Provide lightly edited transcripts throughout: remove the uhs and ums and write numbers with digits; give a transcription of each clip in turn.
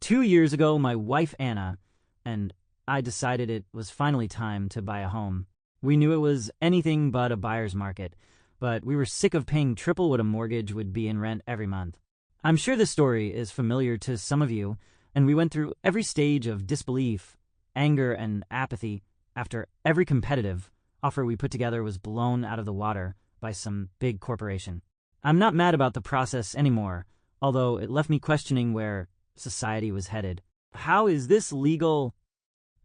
2 years ago, my wife Anna and I decided it was finally time to buy a home. We knew it was anything but a buyer's market, but we were sick of paying triple what a mortgage would be in rent every month. I'm sure this story is familiar to some of you, and we went through every stage of disbelief, anger, and apathy after every competitive offer we put together was blown out of the water by some big corporation. I'm not mad about the process anymore, although it left me questioning where society was headed. How is this legal?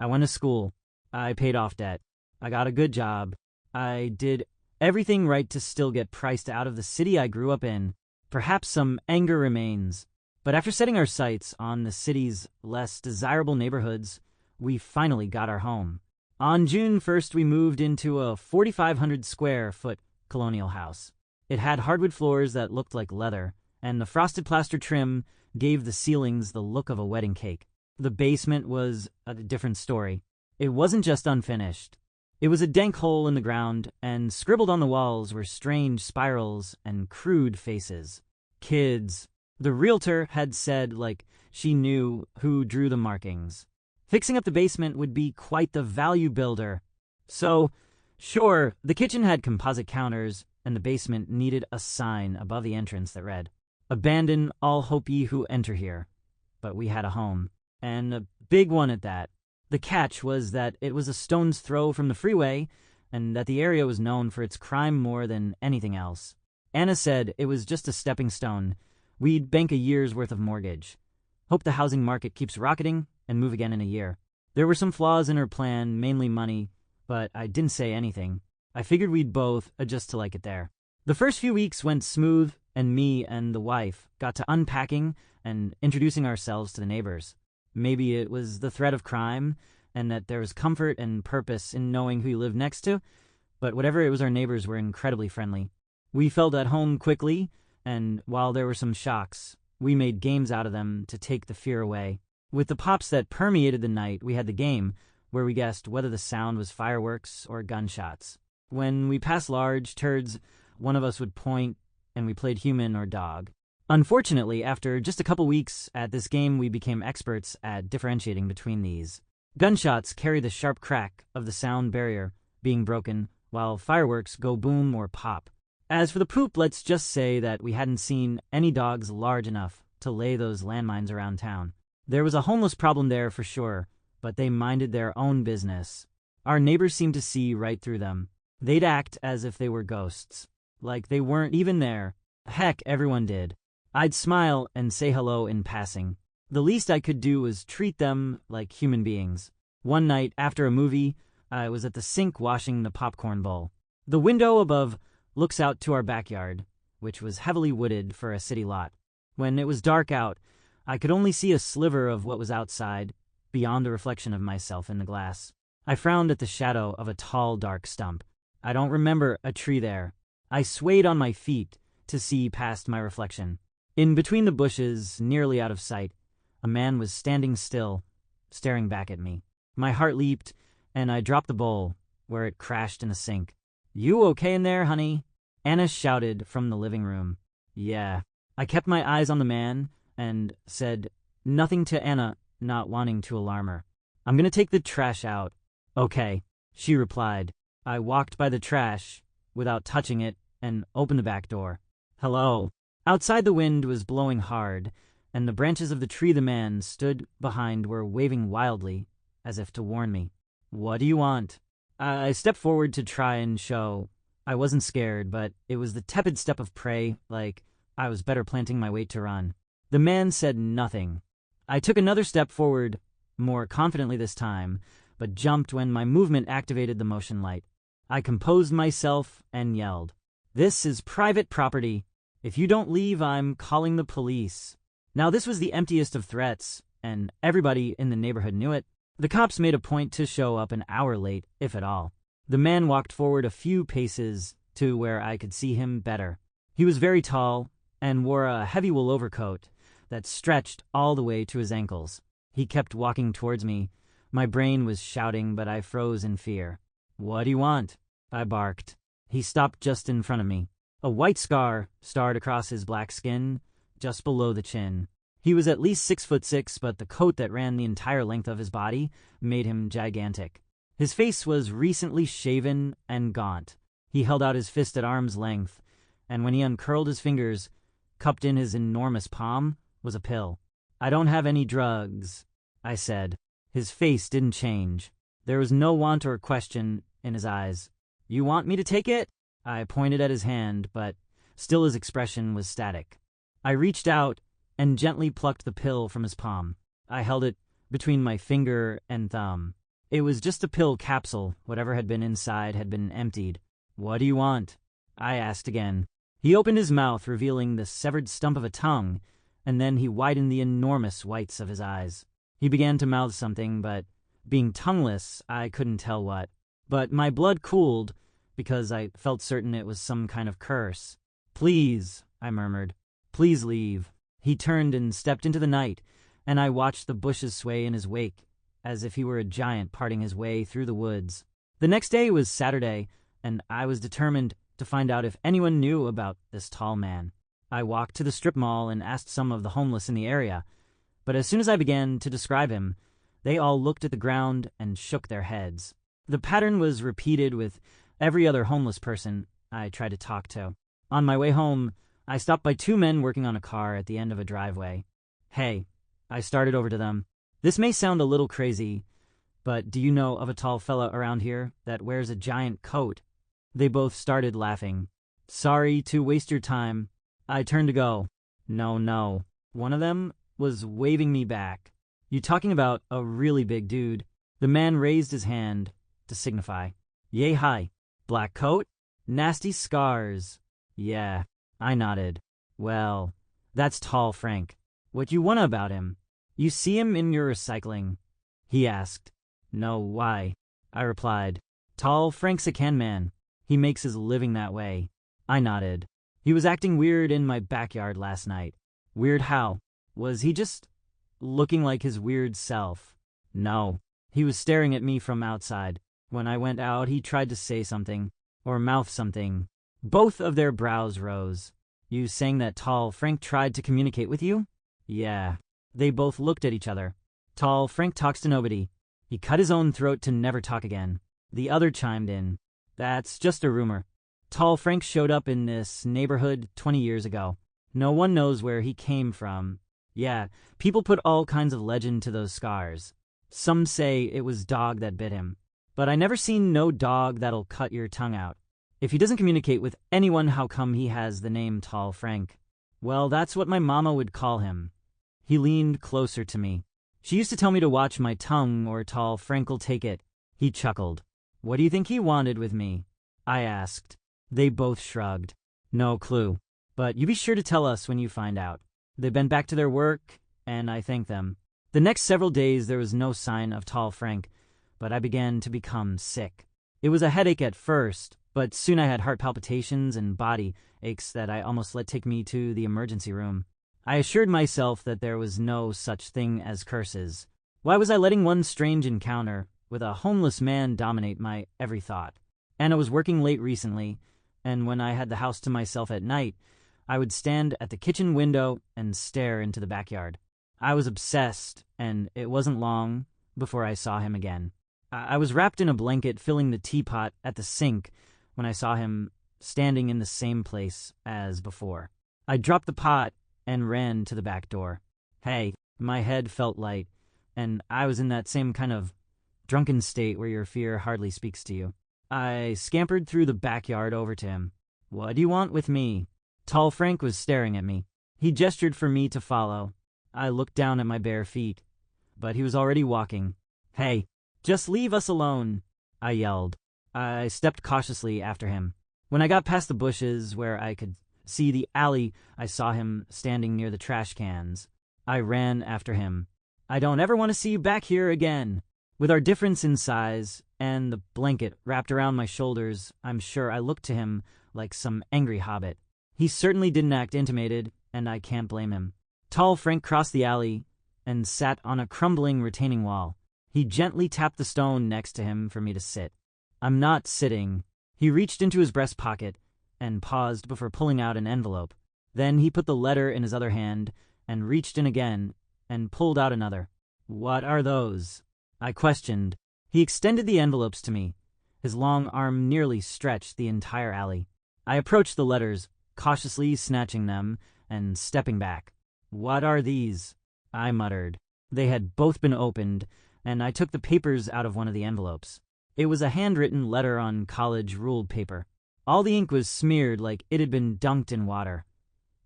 I went to school. I paid off debt. I got a good job. I did everything right to still get priced out of the city I grew up in. Perhaps some anger remains, but after setting our sights on the city's less desirable neighborhoods, we finally got our home. On June 1st, we moved into a 4,500 square foot colonial house. It had hardwood floors that looked like leather, and the frosted plaster trim gave the ceilings the look of a wedding cake. The basement was a different story. It wasn't just unfinished. It was a dank hole in the ground, and scribbled on the walls were strange spirals and crude faces. Kids. The realtor had said, like she knew who drew the markings. Fixing up the basement would be quite the value builder. So, sure, the kitchen had composite counters, and the basement needed a sign above the entrance that read, "Abandon all hope ye who enter here." But we had a home, and a big one at that. The catch was that it was a stone's throw from the freeway, and that the area was known for its crime more than anything else. Anna said it was just a stepping stone. We'd bank a year's worth of mortgage. Hope the housing market keeps rocketing, and move again in a year. There were some flaws in her plan, mainly money, but I didn't say anything. I figured we'd both adjust to like it there. The first few weeks went smooth, and me and the wife got to unpacking and introducing ourselves to the neighbors. Maybe it was the threat of crime, and that there was comfort and purpose in knowing who you lived next to, but whatever it was, our neighbors were incredibly friendly. We felt at home quickly, and while there were some shocks, we made games out of them to take the fear away. With the pops that permeated the night, we had the game, where we guessed whether the sound was fireworks or gunshots. When we passed large turds, one of us would point, and we played human or dog. Unfortunately, after just a couple weeks at this game, we became experts at differentiating between these. Gunshots carry the sharp crack of the sound barrier being broken, while fireworks go boom or pop. As for the poop, let's just say that we hadn't seen any dogs large enough to lay those landmines around town. There was a homeless problem there for sure, but they minded their own business. Our neighbors seemed to see right through them. They'd act as if they were ghosts, like they weren't even there. Heck, everyone did. I'd smile and say hello in passing. The least I could do was treat them like human beings. One night, after a movie, I was at the sink washing the popcorn bowl. The window above looks out to our backyard, which was heavily wooded for a city lot. When it was dark out, I could only see a sliver of what was outside, beyond the reflection of myself in the glass. I frowned at the shadow of a tall, dark stump. I don't remember a tree there. I swayed on my feet to see past my reflection. In between the bushes, nearly out of sight, a man was standing still, staring back at me. My heart leaped, and I dropped the bowl, where it crashed in a sink. "You okay in there, honey?" Anna shouted from the living room. "Yeah." I kept my eyes on the man, and said nothing to Anna, not wanting to alarm her. "I'm gonna take the trash out." "Okay," she replied. I walked by the trash, without touching it, and opened the back door. "Hello." Outside, the wind was blowing hard, and the branches of the tree the man stood behind were waving wildly, as if to warn me. "What do you want?" I stepped forward to try and show I wasn't scared, but it was the tepid step of prey, like I was better planting my weight to run. The man said nothing. I took another step forward, more confidently this time, but jumped when my movement activated the motion light. I composed myself and yelled, "This is private property. If you don't leave, I'm calling the police." Now this was the emptiest of threats, and everybody in the neighborhood knew it. The cops made a point to show up an hour late, if at all. The man walked forward a few paces to where I could see him better. He was very tall and wore a heavy wool overcoat that stretched all the way to his ankles. He kept walking towards me. My brain was shouting, but I froze in fear. "What do you want?" I barked. He stopped just in front of me. A white scar starred across his black skin, just below the chin. He was at least 6'6", but the coat that ran the entire length of his body made him gigantic. His face was recently shaven and gaunt. He held out his fist at arm's length, and when he uncurled his fingers, cupped in his enormous palm, was a pill. "I don't have any drugs," I said. His face didn't change. There was no want or question in his eyes. "You want me to take it?" I pointed at his hand, but still his expression was static. I reached out and gently plucked the pill from his palm. I held it between my finger and thumb. It was just a pill capsule. Whatever had been inside had been emptied. "What do you want?" I asked again. He opened his mouth, revealing the severed stump of a tongue, and then he widened the enormous whites of his eyes. He began to mouth something, but being tongueless, I couldn't tell what. But my blood cooled, because I felt certain it was some kind of curse. "Please," I murmured. "Please leave." He turned and stepped into the night, and I watched the bushes sway in his wake, as if he were a giant parting his way through the woods. The next day was Saturday, and I was determined to find out if anyone knew about this tall man. I walked to the strip mall and asked some of the homeless in the area, but as soon as I began to describe him, they all looked at the ground and shook their heads. The pattern was repeated with every other homeless person I tried to talk to. On my way home, I stopped by two men working on a car at the end of a driveway. "Hey," I started over to them. "This may sound a little crazy, but do you know of a tall fella around here that wears a giant coat?" They both started laughing. "Sorry to waste your time." I turned to go. No. One of them was waving me back. "You talking about a really big dude?" The man raised his hand to signify. "Yay, hi. Black coat? Nasty scars." "Yeah." I nodded. "Well, that's Tall Frank. What you wanna about him? You see him in your recycling?" He asked. "No, why?" I replied. "Tall Frank's a can man. He makes his living that way." I nodded. "He was acting weird in my backyard last night." "Weird how? Was he just looking like his weird self?" "No. He was staring at me from outside. When I went out, he tried to say something, or mouth something." Both of their brows rose. "You saying that Tall Frank tried to communicate with you?" "Yeah." They both looked at each other. "Tall Frank talks to nobody. He cut his own throat to never talk again." The other chimed in. "That's just a rumor. Tall Frank showed up in this neighborhood 20 years ago. No one knows where he came from. Yeah, people put all kinds of legend to those scars. Some say it was dog that bit him. But I never seen no dog that'll cut your tongue out. If he doesn't communicate with anyone, how come he has the name Tall Frank?" "Well, that's what my mama would call him." He leaned closer to me. "She used to tell me to watch my tongue or Tall Frank'll take it." He chuckled. "What do you think he wanted with me?" I asked. They both shrugged. "No clue. But you be sure to tell us when you find out." They bent back to their work, and I thanked them. The next several days there was no sign of Tall Frank, but I began to become sick. It was a headache at first, but soon I had heart palpitations and body aches that I almost let take me to the emergency room. I assured myself that there was no such thing as curses. Why was I letting one strange encounter with a homeless man dominate my every thought? Anna was working late recently, and when I had the house to myself at night, I would stand at the kitchen window and stare into the backyard. I was obsessed, and it wasn't long before I saw him again. I was wrapped in a blanket filling the teapot at the sink when I saw him standing in the same place as before. I dropped the pot and ran to the back door. Hey, my head felt light, and I was in that same kind of drunken state where your fear hardly speaks to you. I scampered through the backyard over to him. "What do you want with me?" Tall Frank was staring at me. He gestured for me to follow. I looked down at my bare feet, but he was already walking. "Hey, just leave us alone," I yelled. I stepped cautiously after him. When I got past the bushes where I could see the alley, I saw him standing near the trash cans. I ran after him. "I don't ever want to see you back here again." With our difference in size and the blanket wrapped around my shoulders, I'm sure I looked to him like some angry hobbit. He certainly didn't act intimidated, and I can't blame him. Tall Frank crossed the alley and sat on a crumbling retaining wall. He gently tapped the stone next to him for me to sit. "I'm not sitting." He reached into his breast pocket and paused before pulling out an envelope. Then he put the letter in his other hand and reached in again and pulled out another. "What are those?" I questioned. He extended the envelopes to me. His long arm nearly stretched the entire alley. I approached the letters, cautiously snatching them and stepping back. "What are these?" I muttered. They had both been opened, and I took the papers out of one of the envelopes. It was a handwritten letter on college ruled paper. All the ink was smeared like it had been dunked in water,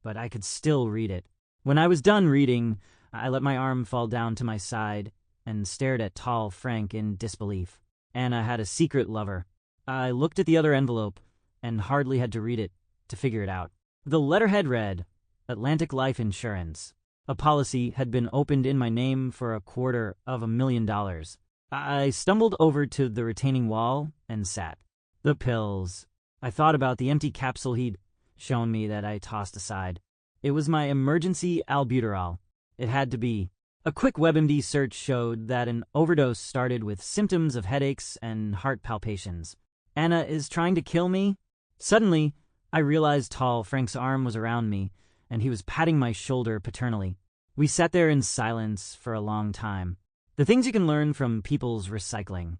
but I could still read it. When I was done reading, I let my arm fall down to my side and stared at tall Frank in disbelief. Anna had a secret lover. I looked at the other envelope and hardly had to read it to figure it out. The letterhead read, Atlantic Life Insurance. A policy had been opened in my name for $250,000. I stumbled over to the retaining wall and sat. The pills. I thought about the empty capsule he'd shown me that I tossed aside. It was my emergency albuterol. It had to be. A quick WebMD search showed that an overdose started with symptoms of headaches and heart palpitations. Anna is trying to kill me? Suddenly, I realized tall Frank's arm was around me, and he was patting my shoulder paternally. We sat there in silence for a long time. The things you can learn from people's recycling,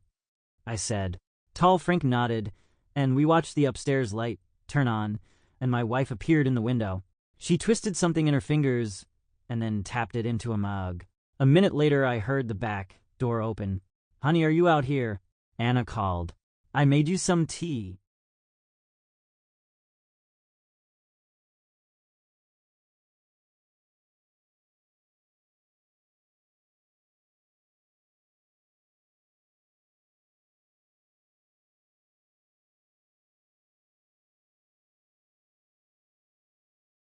I said. Tall Frank nodded, and we watched the upstairs light turn on, and my wife appeared in the window. She twisted something in her fingers and then tapped it into a mug. A minute later, I heard the back door open. "Honey, are you out here?" Anna called. "I made you some tea."